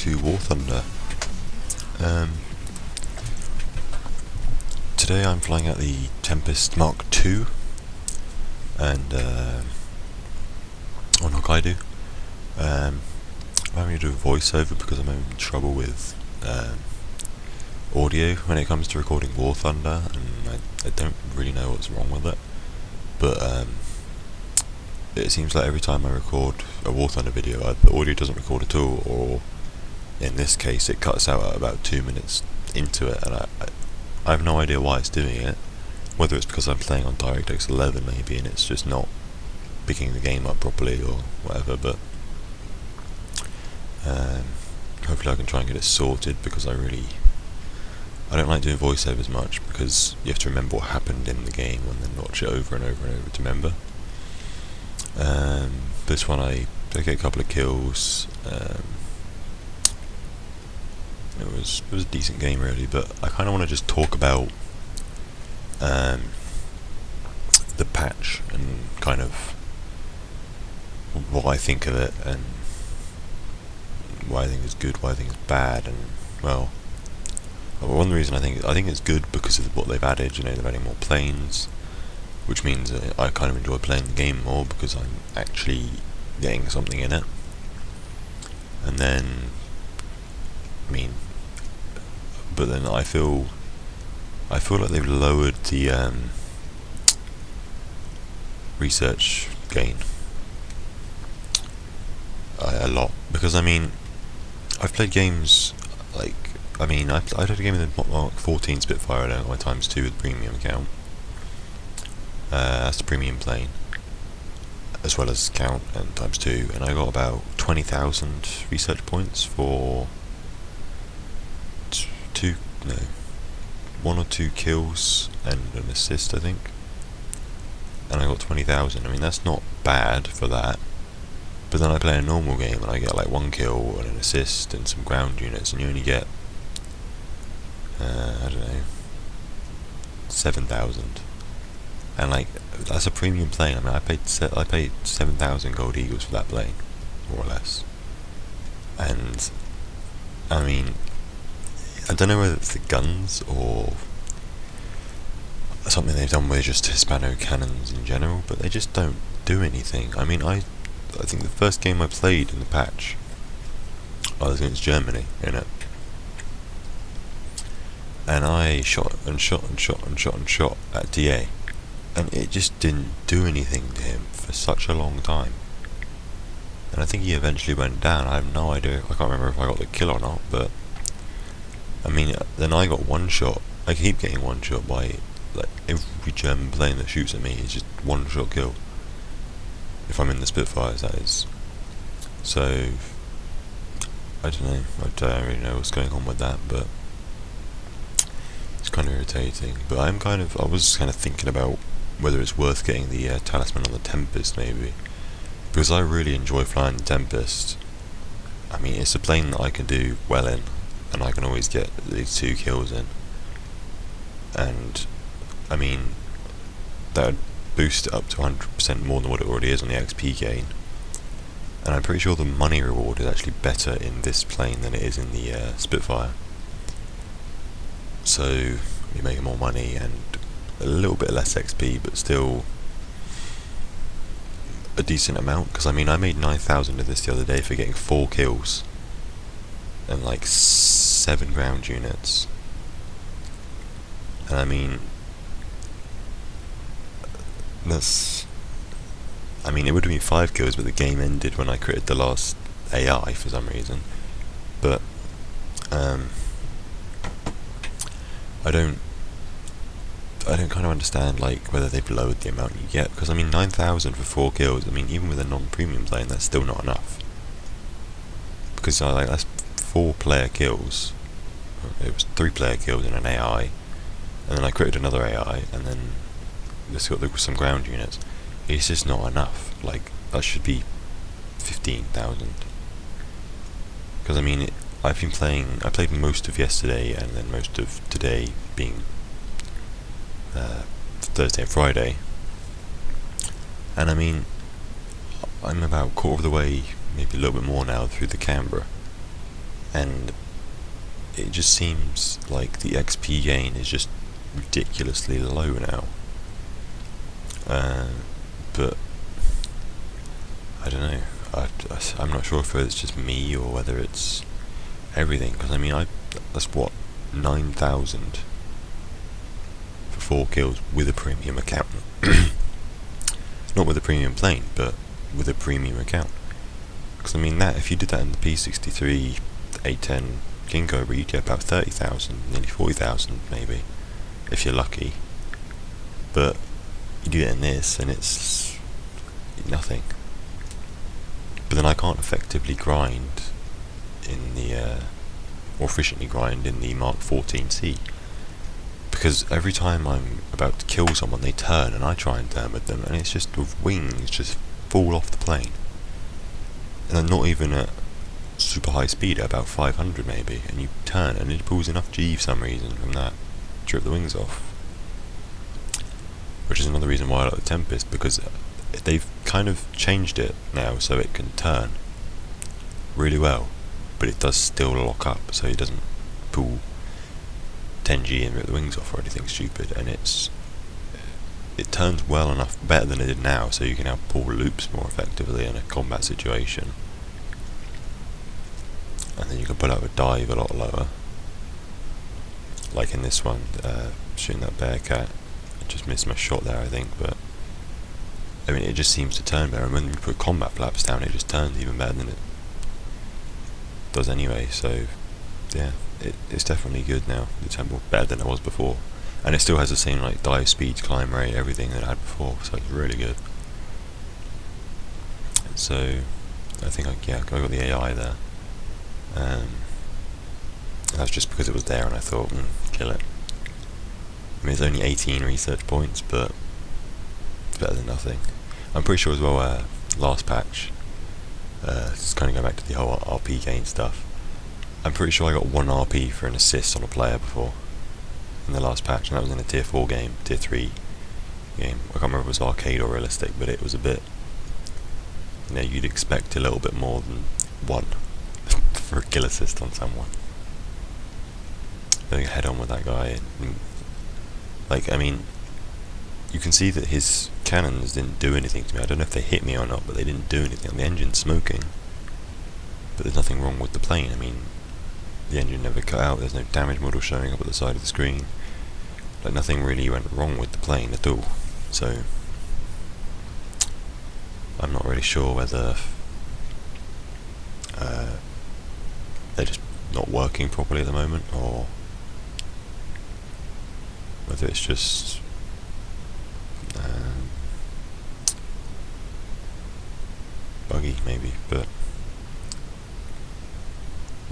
to War Thunder. Today I'm flying out the Tempest Mark II and on Hokkaido. I'm having to do a voiceover because I'm having trouble with audio when it comes to recording War Thunder, and I don't really know what's wrong with it, but it seems like every time I record a War Thunder video, the audio doesn't record at all, or in this case it cuts out at about 2 minutes into it, and I have no idea why it's doing it. Whether it's because I'm playing on DirectX 11 maybe, and it's just not picking the game up properly or whatever, but hopefully I can try and get it sorted, because I don't like doing voiceovers much, because you have to remember what happened in the game and then watch it over and over and over to remember. This one I get a couple of kills. It was a decent game really, but I kind of want to just talk about the patch and kind of what I think of it, and why I think it's good, why I think it's bad. And well, one reason I think it's good because of what they've added. You know, they're adding more planes, which means I kind of enjoy playing the game more because I'm actually getting something in it. And then, but then I feel like they've lowered the research gain a lot, because I've played games like I played a game in the Mark 14 Spitfire. I got my ×2 with premium account. That's the premium plane, as well as count and ×2, and I got about 20,000 research points for one or two kills and an assist, I think. And I got 20,000. That's not bad for that. But then I play a normal game and I get like 1 kill and an assist and some ground units, and you only get 7,000. And like, that's a premium plane. I paid 7,000 gold eagles for that plane, more or less. And I don't know whether it's the guns or something they've done with just Hispano cannons in general, but they just don't do anything. I think the first game I played in the patch, I was against Germany in it, and I shot at DA, and it just didn't do anything to him for such a long time. And I think he eventually went down. I have no idea. I can't remember if I got the kill or not, but then I got one shot. I keep getting one shot by like every German plane that shoots at me is just one shot kill. If I'm in the Spitfires, that is. So I don't know. I don't really know what's going on with that, but it's kind of irritating. But I was kind of thinking about whether it's worth getting the talisman on the Tempest, maybe, because I really enjoy flying the Tempest. It's a plane that I can do well in, and I can always get these 2 kills in, and that would boost it up to 100% more than what it already is on the XP gain. And I'm pretty sure the money reward is actually better in this plane than it is in the Spitfire. So you're making more money and a little bit less XP, but still a decent amount, because I made 9,000 of this the other day for getting 4 kills and like 7 ground units. And it would have been 5 kills, but the game ended when I created the last AI for some reason. But I don't kind of understand like whether they've lowered the amount you get, because 9,000 for 4 kills. Even with a non-premium plane, that's still not enough, because that's 4 player kills. It was 3 player kills in an AI, and then I created another AI, and then this got some ground units. It's just not enough. Like, that should be 15,000. Because I played most of yesterday and then most of today, being Thursday and Friday, and I'm about a quarter of the way, maybe a little bit more now, through the Canberra, and it just seems like the XP gain is just ridiculously low now. But I don't know. I'm not sure if it's just me or whether it's everything. Because I mean, that's what 9,000 for 4 kills with a premium account. Not with a premium plane, but with a premium account. Because I mean, that if you did that in the P63 A10 King Cobra, you'd get about 30,000, nearly 40,000 maybe, if you're lucky. But you do it in this, and it's nothing. But then I can't effectively grind in the, or efficiently grind in the Mark 14C. Because every time I'm about to kill someone, they turn, and I try and turn with them, and it's just the wings just fall off the plane. And they're not even at super high speed, at about 500 maybe, and you turn, and it pulls enough G for some reason from that to rip the wings off. Which is another reason why I like the Tempest, because they've kind of changed it now so it can turn really well, but it does still lock up, so it doesn't pull 10G and rip the wings off or anything stupid, and it turns well enough, better than it did now, so you can now pull loops more effectively in a combat situation, and then you can pull out a dive a lot lower, like in this one, shooting that Bearcat. I just missed my shot there, I think, but I mean, it just seems to turn better, and when you put combat flaps down, it just turns even better than it does anyway. So yeah, it's definitely good now, the Temple, better than it was before, and it still has the same like dive speed, climb rate, everything that it had before, so it's really good. So I think I got the AI there, that's just because it was there and I thought, kill it. I mean, it's only 18 research points, but it's better than nothing. I'm pretty sure as well, last patch, just kind of going back to the whole RP gain stuff, I'm pretty sure I got 1 RP for an assist on a player before, in the last patch, and that was in a tier 4 game, tier 3 game. I can't remember if it was arcade or realistic, but it was a bit, you know, you'd expect a little bit more than 1 for a kill assist on someone. Going head on with that guy, and, like, I mean, you can see that his cannons didn't do anything to me. I don't know if they hit me or not, but they didn't do anything. The engine's smoking, but there's nothing wrong with the plane. I mean, the engine never cut out, there's no damage model showing up at the side of the screen. Like, nothing really went wrong with the plane at all. So I'm not really sure whether they're just not working properly at the moment, or whether it's just buggy maybe. But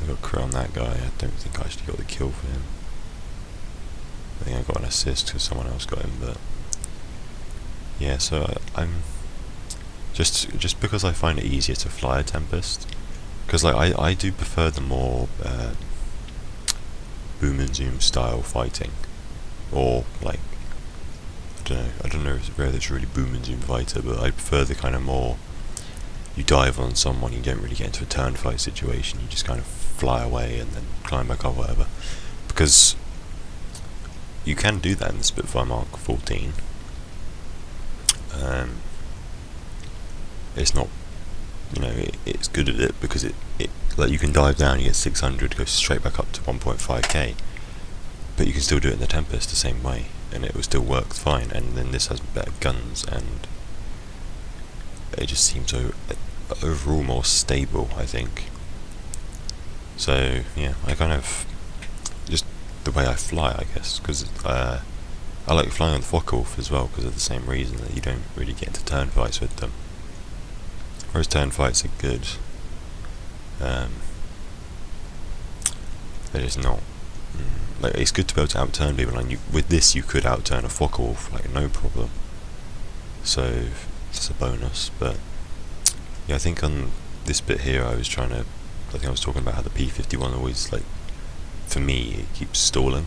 I got crit on that guy. I don't think I actually got the kill for him. I think I got an assist because someone else got him, but yeah, so I'm just because I find it easier to fly a Tempest, because like I do prefer the more boom and zoom style fighting, or like I don't know whether it's really boom and zoom fighter, but I prefer the kind of more you dive on someone, you don't really get into a turn fight situation, you just kind of fly away and then climb back up, whatever, because you can do that in the Spitfire Mark 14. It's not, you know, it's good at it because it like you can dive down, you get 600, go straight back up to 1.5k, but you can still do it in the Tempest the same way, and it will still work fine. And then this has better guns, and it just seems overall more stable, I think. So yeah, I kind of just the way I fly, I guess, because I like flying on the Focke-Wulf as well, because of the same reason that you don't really get into turn fights with them. Whereas turn fights are good, they're just not. Like, it's good to be able to outturn people, and with this you could outturn a Focke-Wulf like no problem. So it's a bonus. But yeah, I think on this bit here I was talking about how the P51 always, like, for me, it keeps stalling,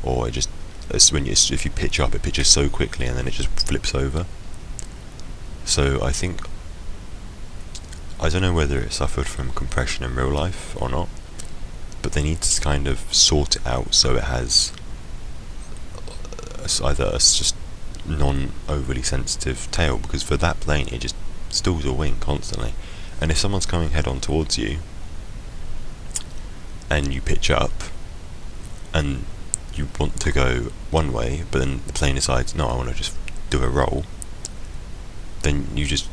or it just, if you pitch up, it pitches so quickly and then it just flips over. So I think I don't know whether it suffered from compression in real life or not, but they need to kind of sort it out so it has either a just non-overly sensitive tail, because for that plane it just stalls a wing constantly, and if someone's coming head on towards you and you pitch up and you want to go one way but then the plane decides, no, I want to just do a roll, then you just,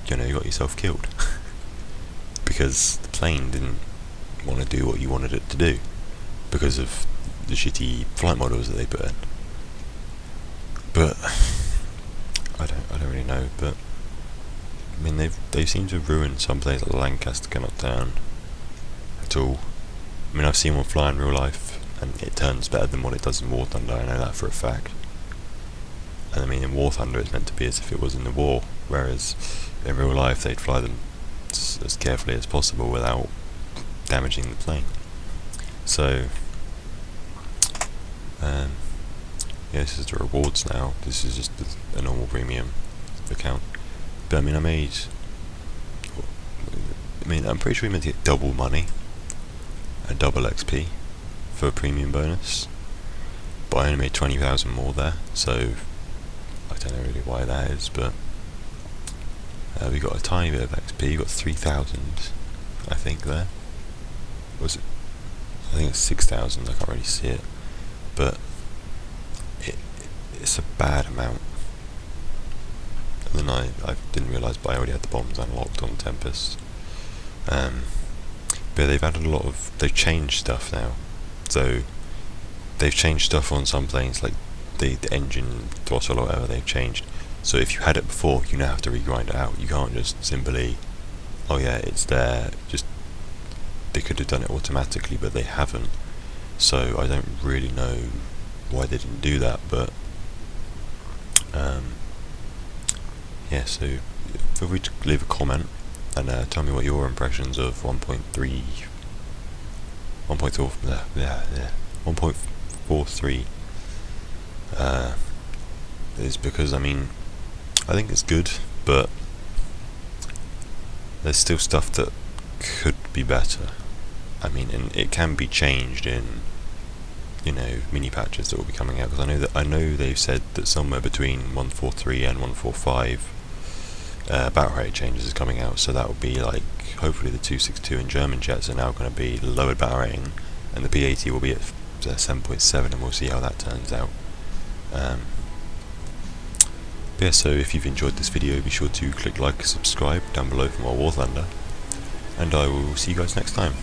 you got yourself killed because the plane didn't want to do what you wanted it to do because of the shitty flight models that they put in. But I don't really know. But I mean, they seem to have ruined some place like Lancaster cannot turn at all. I mean, I've seen one fly in real life, and it turns better than what it does in War Thunder. I know that for a fact. And I mean, in War Thunder, it's meant to be as if it was in the war, whereas in real life, they'd fly them as carefully as possible without damaging the plane. So, yeah, this is the rewards now. This is just a normal premium account. But I mean, I'm pretty sure we meant to get double money and double XP for a premium bonus, but I only made 20,000 more there, so I don't know really why that is, but we got a tiny bit of XP. We got 3,000, I think, there. Was it? I think it's 6,000, I can't really see it, but it's a bad amount. And then I didn't realise, but I already had the bombs unlocked on Tempest. But they've added they've changed stuff now. So they've changed stuff on some planes, like the engine throttle or whatever they've changed. So if you had it before, you now have to regrind it out. You can't just simply, oh yeah, it's there. They could have done it automatically, but they haven't. So I don't really know why they didn't do that, but yeah, so feel free to leave a comment and tell me what your impressions of 1.43 is, because I mean, I think it's good, but there's still stuff that could be better. I mean, and it can be changed in, mini patches that will be coming out, because I know they've said that somewhere between 143 and 145 battle rate changes is coming out, so that will be like, hopefully the 262 in German jets are now going to be lowered battle rating, and the P80 will be at 7.7, and we'll see how that turns out. Yeah, so if you've enjoyed this video, be sure to click like and subscribe down below for more War Thunder, and I will see you guys next time.